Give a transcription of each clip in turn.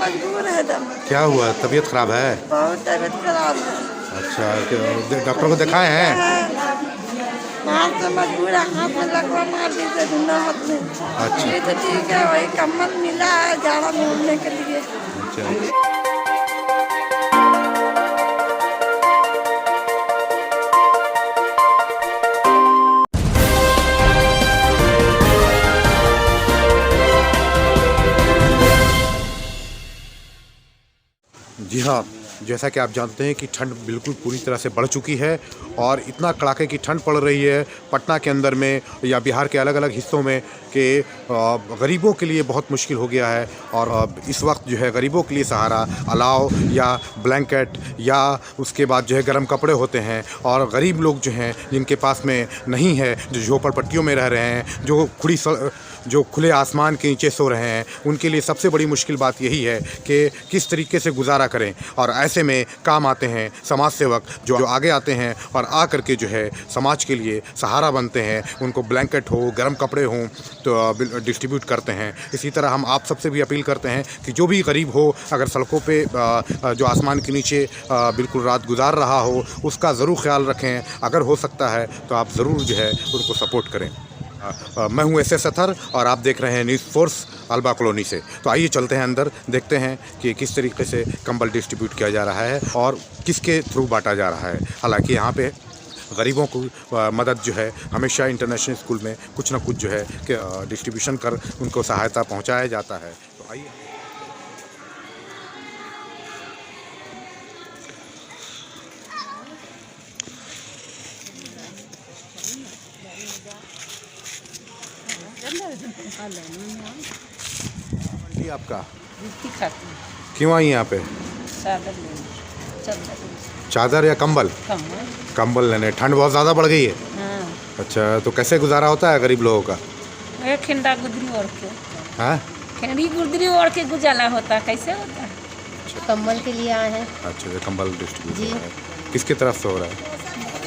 मजबूर है दम। क्या हुआ, तबीयत खराब है? बहुत तबीयत खराब है। अच्छा, डॉक्टर को दिखाए हैं? हाथ से मजबूर है, हाथ में लकवा मार दी थे धुंधा हाथ में। अच्छा। ये तो ठीक है, वही कम्बल मिला है जाड़ा में उड़ने के लिए। अच्छा। जी हाँ, जैसा कि आप जानते हैं कि ठंड बिल्कुल पूरी तरह से बढ़ चुकी है और इतना कड़ाके की ठंड पड़ रही है पटना के अंदर में या बिहार के अलग अलग हिस्सों में कि गरीबों के लिए बहुत मुश्किल हो गया है। और इस वक्त जो है गरीबों के लिए सहारा अलाव या ब्लैंकेट या उसके बाद जो है गर्म कपड़े होते हैं। और गरीब लोग जो हैं जिनके पास में नहीं है, जो झोपड़पट्टियों में रह रहे हैं, जो खुले आसमान के नीचे सो रहे हैं, उनके लिए सबसे बड़ी मुश्किल बात यही है कि किस तरीके से गुजारा करें। और ऐसे में काम आते हैं समाज सेवक जो आगे आते हैं और आ करके जो है समाज के लिए सहारा बनते हैं। उनको ब्लैंकेट हो, गर्म कपड़े हों तो डिस्ट्रीब्यूट करते हैं। इसी तरह हम आप सबसे भी अपील करते हैं कि जो भी गरीब हो, अगर सड़कों पे जो आसमान के नीचे बिल्कुल रात गुजार रहा हो, उसका ज़रूर ख्याल रखें। अगर हो सकता है तो आप ज़रूर जो है उनको सपोर्ट करें। मैं हूं SS अतहर और आप देख रहे हैं न्यूज़ फोर्स अल्बा कॉलोनी से। तो आइए चलते हैं अंदर, देखते हैं कि किस तरीके से कंबल डिस्ट्रीब्यूट किया जा रहा है और किसके थ्रू बांटा जा रहा है। हालांकि यहाँ पे गरीबों को मदद जो है हमेशा इंटरनेशनल स्कूल में कुछ ना कुछ जो है कि डिस्ट्रीब्यूशन कर उनको सहायता पहुँचाया जाता है। तो आइए आपका क्यों आई यहाँ पे? चादर या कंबल? कंबल लेने। ठंड बहुत ज़्यादा बढ़ गई है। हाँ। अच्छा, तो कैसे गुजारा होता है गरीब लोगों का? खिंडा गुदरी ओढ़ के। हाँ, खिंडी गुदरी ओढ़ के गुजारा होता है। कैसे होता है? कंबल के लिए आए हैं। अच्छा, ये कंबल डिस्ट्रीब्यूट जी। हो रहा है। किसकी तरफ से हो रहा है?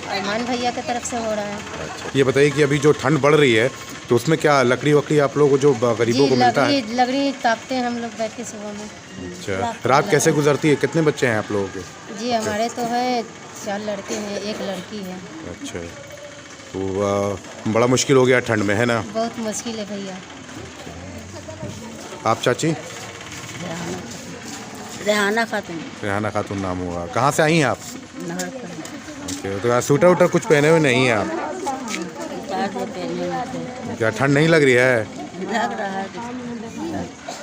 अरमान भैया की तरफ से हो रहा है। अच्छा, ये बताइए कि अभी जो ठंड बढ़ रही है तो उसमें क्या लकड़ी वकड़ी आप लोगों को जो गरीबों को मिलता है? लकड़ी तापते हैं हम लोग बैठ के सुबह में। अच्छा, रात कैसे गुजरती है? कितने बच्चे हैं आप लोगों के? जी हमारे तो है 4 लड़के हैं, 1 लड़की है। अच्छा, तो बड़ा मुश्किल हो गया ठंड में, है ना? बहुत मुश्किल है भैया। आप चाची? रेहाना खातून। रेहाना खातून नाम हुआ। कहाँ से आई हैं आप? ओके, तो स्वेटर वूटर कुछ पहने हुए नहीं हैं आप? क्या ठंड नहीं लग रही है? लग रहा है।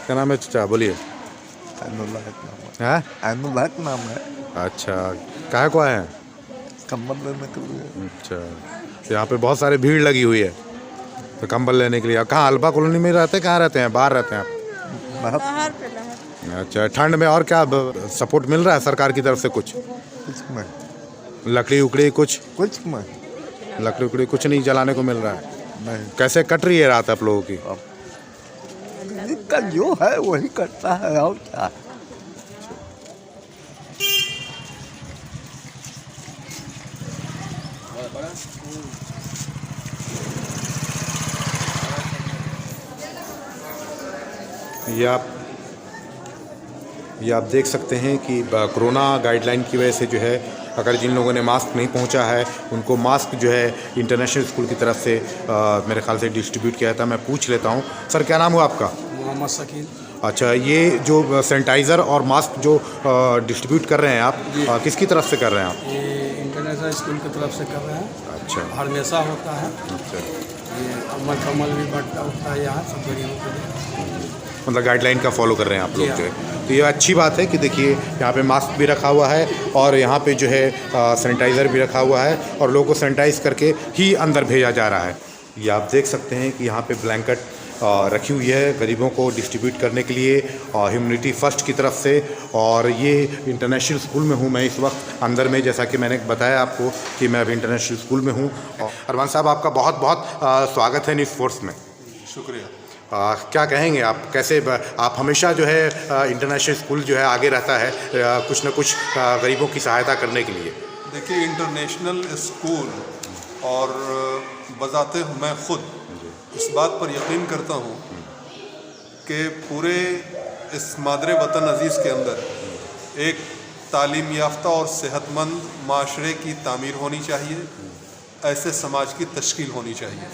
क्या नाम है चाचा, बोलिए। अनुलाक नाम है। अच्छा, कहाँ को आए हैं? कंबल लेने के लिए। अच्छा, तो यहाँ पे बहुत सारी भीड़ लगी हुई है तो कंबल लेने के लिए। आप कहाँ अल्बा कॉलोनी में रहते हैं? कहाँ रहते हैं? बाहर रहते हैं आप? बाहर पे लहर। अच्छा, ठंड में और क्या सपोर्ट मिल रहा है सरकार की तरफ से? कुछ में लकड़ी उकड़ी कुछ में लकड़ी उकड़ी कुछ नहीं जलाने को मिल रहा है? नहीं। कैसे कट रही है रात आप लोगों की? जिसका जो है वही करता है, और क्या। ये आप देख सकते हैं कि कोरोना गाइडलाइन की वजह से जो है अगर जिन लोगों ने मास्क नहीं पहुंचा है उनको मास्क जो है इंटरनेशनल स्कूल की तरफ से मेरे ख्याल से डिस्ट्रीब्यूट किया था। मैं पूछ लेता हूं, सर क्या नाम हुआ आपका? मोहम्मद शकील। अच्छा, ये जो सैनिटाइज़र और मास्क जो डिस्ट्रीब्यूट कर रहे हैं आप, किसकी तरफ से कर रहे हैं आप? ये इंटरनेशनल स्कूल की तरफ से कर रहे हैं। अच्छा, हमेशा होता है। अच्छा, ये कमल भी बढ़ता होता है यहाँ सब गरीबों के लिए। मतलब गाइडलाइन का फॉलो कर रहे हैं आप लोग जो है। तो ये अच्छी बात है कि देखिए यहाँ पे मास्क भी रखा हुआ है और यहाँ पे जो है सैनिटाइज़र भी रखा हुआ है और लोगों को सैनिटाइज़ करके ही अंदर भेजा जा रहा है। ये आप देख सकते हैं कि यहाँ पे ब्लैंकेट रखी हुई है गरीबों को डिस्ट्रीब्यूट करने के लिए ह्यूमनिटी फर्स्ट की तरफ से। और ये इंटरनेशनल स्कूल में हूँ मैं इस वक्त अंदर में, जैसा कि मैंने बताया आपको कि मैं अभी इंटरनेशनल स्कूल में हूँ। अरमान साहब, आपका बहुत बहुत स्वागत है न्यूज़ फोर्स में। शुक्रिया। क्या कहेंगे आप? कैसे आप हमेशा जो है इंटरनेशनल स्कूल जो है आगे रहता है कुछ न कुछ गरीबों की सहायता करने के लिए? देखिए, इंटरनेशनल स्कूल और बजाते मैं खुद इस बात पर यकीन करता हूँ कि पूरे इस मादरे वतन अज़ीज़ के अंदर एक तालीम याफ्ता और सेहतमंद माशरे की तामीर होनी चाहिए, ऐसे समाज की तश्कील होनी चाहिए।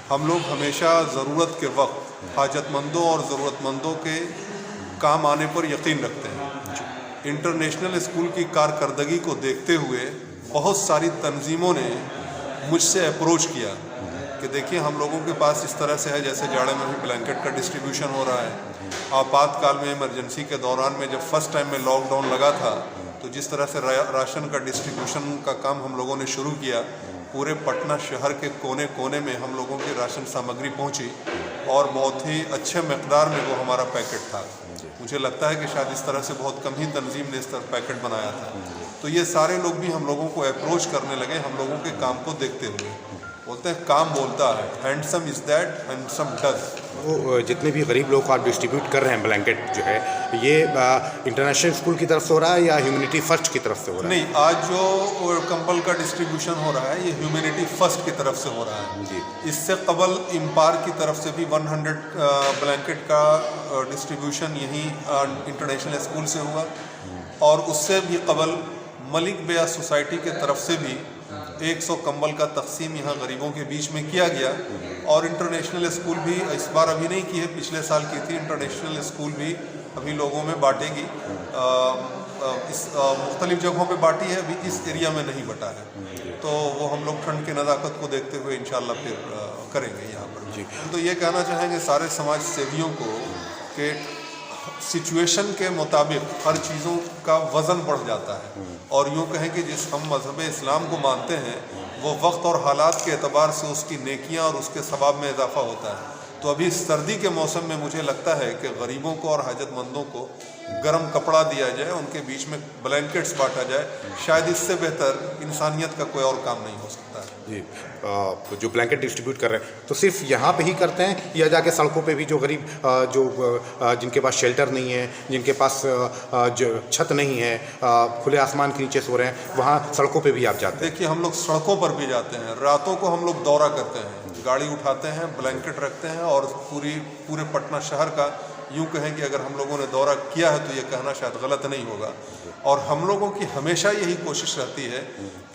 हम लोग हमेशा ज़रूरत के वक्त हाजतमंदों और ज़रूरतमंदों के काम आने पर यकीन रखते हैं। इंटरनेशनल स्कूल की कारकर्दगी को देखते हुए बहुत सारी तंजीमों ने मुझसे अप्रोच किया कि देखिए हम लोगों के पास इस तरह से है, जैसे जाड़े में भी ब्लैंकेट का डिस्ट्रीब्यूशन हो रहा है। आपातकाल में इमरजेंसी के दौरान में जब फर्स्ट टाइम में लॉकडाउन लगा था तो जिस तरह से राशन का डिस्ट्रीब्यूशन का काम हम लोगों ने शुरू किया, पूरे पटना शहर के कोने कोने में हम लोगों की राशन सामग्री पहुंची और बहुत ही अच्छे मकदार में वो हमारा पैकेट था। मुझे लगता है कि शायद इस तरह से बहुत कम ही तंजीम ने इस तरह पैकेट बनाया था। तो ये सारे लोग भी हम लोगों को अप्रोच करने लगे हम लोगों के काम को देखते हुए। बोलते हैं काम बोलता है, handsome is that handsome does. वो जितने भी गरीब लोग को आप डिस्ट्रीब्यूट कर रहे हैं ब्लैंकेट जो है, ये इंटरनेशनल स्कूल की तरफ से हो रहा है या ह्यूमैनिटी फर्स्ट की तरफ से हो रहा है? नहीं, आज जो कंबल का डिस्ट्रीब्यूशन हो रहा है ये ह्यूमैनिटी फर्स्ट की तरफ से हो रहा है जी। इससे कबल इम्पार की तरफ से भी 100 ब्लैंकेट का डिस्ट्रीब्यूशन यहीं इंटरनेशनल स्कूल से हुआ और उससे भी कबल मलिक बेया सोसाइटी के तरफ से भी 100 कंबल का तकसीम यहाँ गरीबों के बीच में किया गया। और इंटरनेशनल स्कूल भी इस बार अभी नहीं की है, पिछले साल की थी। इंटरनेशनल स्कूल भी अभी लोगों में बांटेगी, इस मुख्तलिफ जगहों पे बांटी है, अभी इस एरिया में नहीं बटा है। तो वो हम लोग ठंड की नज़ाकत को देखते हुए इंशाल्लाह फिर करेंगे यहाँ पर जी। तो ये कहना चाहेंगे सारे समाज सेवियों को कि सिचुएशन के मुताबिक हर चीज़ों का वज़न बढ़ जाता है और यूँ कहें कि जिस हम मज़हब इस्लाम को मानते हैं वो वक्त और हालात के एतबार से उसकी नेकियां और उसके सवाब में इजाफ़ा होता है। तो अभी सर्दी के मौसम में मुझे लगता है कि गरीबों को और हाजतमंदों को गर्म कपड़ा दिया जाए, उनके बीच में ब्लैंकेट्स बांटा जाए, शायद इससे बेहतर इंसानियत का कोई और काम नहीं हो सकता है जी। जो ब्लैंकेट डिस्ट्रीब्यूट कर रहे हैं तो सिर्फ यहाँ पे ही करते हैं या जाके सड़कों पे भी जो गरीब जिनके पास शेल्टर नहीं है, जिनके पास जो छत नहीं है, खुले आसमान के नीचे सो रहे हैं, वहाँ सड़कों पे भी आप जाते हैं? देखिए हम लोग सड़कों पर भी जाते हैं, रातों को हम लोग दौरा करते हैं, गाड़ी उठाते हैं, ब्लैंकेट रखते हैं और पूरे पटना शहर का यूँ कहें कि अगर हम लोगों ने दौरा किया है तो ये कहना शायद गलत नहीं होगा। और हम लोगों की हमेशा यही कोशिश रहती है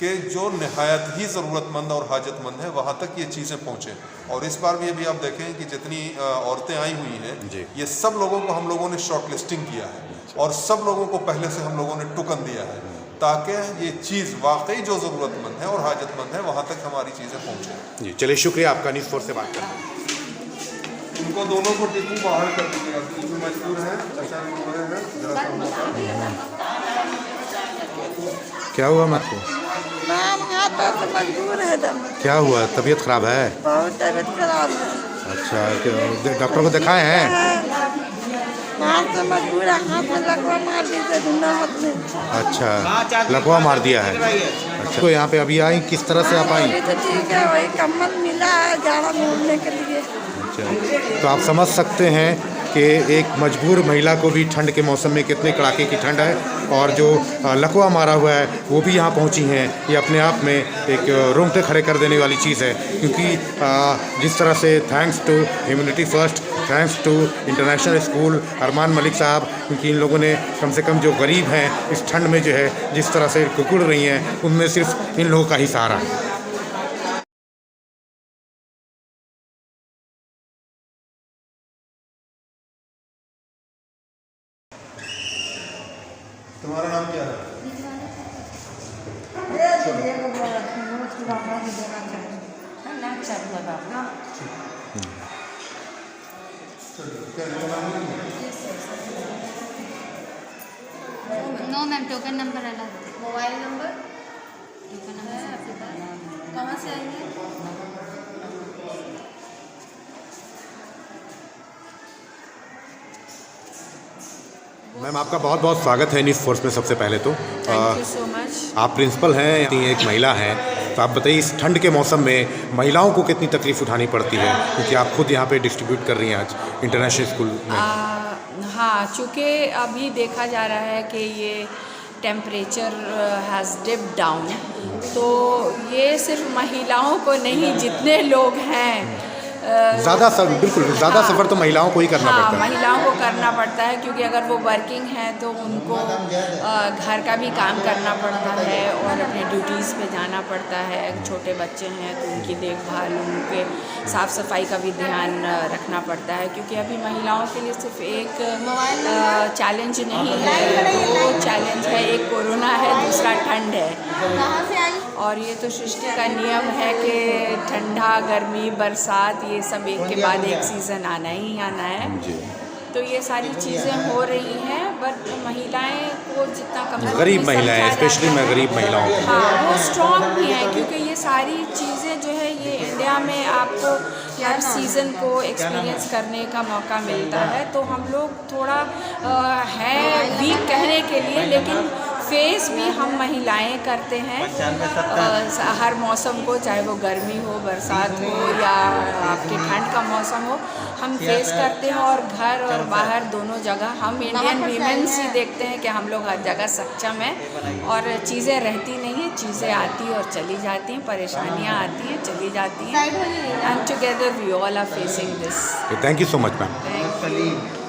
कि जो नहायत ही ज़रूरतमंद और हाजतमंद है वहाँ तक ये चीज़ें पहुँचें। और इस बार भी अभी आप देखें कि जितनी औरतें आई हुई हैं ये सब लोगों को हम लोगों ने शॉर्ट लिस्टिंग किया है और सब लोगों को पहले से हम लोगों ने टोकन दिया है ताकि ये चीज़ वाकई जो ज़रूरतमंद है और हाजतमंद है वहाँ तक हमारी चीज़ें पहुँचें। जी चलिए, शुक्रिया आपका न्यूज़ 4 से बात करते हैं। उनको दोनों को टिकू बाहर कर दीजिएगा, टिकू मजबूर है, अच्छा क्या हुआ आपको? नाम आता तो मजबूर है दम। क्या हुआ, तबीयत खराब है? बहुत तबीयत खराब है। अच्छा, डॉक्टर को दिखाए हैं? हाथ से मजबूर है, हाथ में लकवा मार दी थे धुंधा हाथ में। अच्छा, लकवा मार दिया है। अच्छा, तो यहाँ पे अभी आई, किस तरह से आप आई? अभी तो ठीक है, वही कम्बल मिला है जाड़ा में उड़ने के लिए। तो आप समझ सकते हैं कि एक मजबूर महिला को भी ठंड के मौसम में कितने कड़ाके की ठंड है और जो लकवा मारा हुआ है वो भी यहाँ पहुँची हैं। ये अपने आप में एक रोंगटे खड़े कर देने वाली चीज़ है, क्योंकि जिस तरह से thanks to humanity first, thanks to international school, Armaan Malik साहब, क्योंकि इन लोगों ने कम से कम जो गरीब हैं इस ठंड में जो है जिस तरह से कुकुड़ रही हैं, उनमें सिर्फ इन लोगों का ही सहारा है। तुम्हारा नाम क्या है? नो मैम, टोकन नंबर अलग। मोबाइल नंबर कहाँ से आएंगे? मैम आपका बहुत बहुत स्वागत है न्यूज़ 4 में। सबसे पहले तो थैंक यू सो मच। आप प्रिंसिपल हैं, एक महिला हैं, तो आप बताइए इस ठंड के मौसम में महिलाओं को कितनी तकलीफ़ उठानी पड़ती है, क्योंकि आप खुद यहाँ पे डिस्ट्रीब्यूट कर रही हैं आज इंटरनेशनल स्कूल में। हाँ, चूँकि अभी देखा जा रहा है कि ये टेम्परेचर हैज़ डिप्ड डाउन, तो ये सिर्फ महिलाओं को नहीं, जितने लोग हैं बिल्कुल ज़्यादा हाँ। सफ़र तो महिलाओं को ही करना हाँ, पड़ता है। महिलाओं को करना पड़ता है क्योंकि अगर वो वर्किंग है तो उनको घर का भी काम करना पड़ता है और अपने ड्यूटीज़ पे जाना पड़ता है। छोटे बच्चे हैं तो उनकी देखभाल, उनके साफ़ सफाई का भी ध्यान रखना पड़ता है क्योंकि अभी महिलाओं के लिए सिर्फ एक चैलेंज नहीं है, दो चैलेंज है, एक कोरोना है, दूसरा ठंड है। कहाँ से आई? और ये तो सृष्टि का नियम है कि ठंडा, गर्मी, बरसात ये सब एक के बाद एक सीज़न आना ही आना है। जी। तो ये सारी चीज़ें हो रही हैं, बट महिलाएं को जितना कम गरीब महिलाएं, स्पेशली मैं गरीब महिलाओं को। हाँ, वो स्ट्रॉन्ग भी हैं क्योंकि ये सारी चीज़ें जो है ये इंडिया में आपको हर सीज़न को एक्सपीरियंस करने का मौका मिलता है। तो हम लोग थोड़ा है वीक कहने के लिए, लेकिन फेस भी हम महिलाएं करते हैं हर मौसम को, चाहे वो गर्मी हो, बरसात हो या आपके ठंड का मौसम हो, हम फेस करते हैं। और घर और बाहर दोनों जगह हम इंडियन वीमेंस ही देखते हैं कि हम लोग हर जगह सक्षम हैं और चीज़ें रहती नहीं हैं, चीज़ें आती और चली जाती हैं, परेशानियाँ आती हैं, चली जाती हैं, and together we all are facing this. Thank you so much ma'am. Thank you.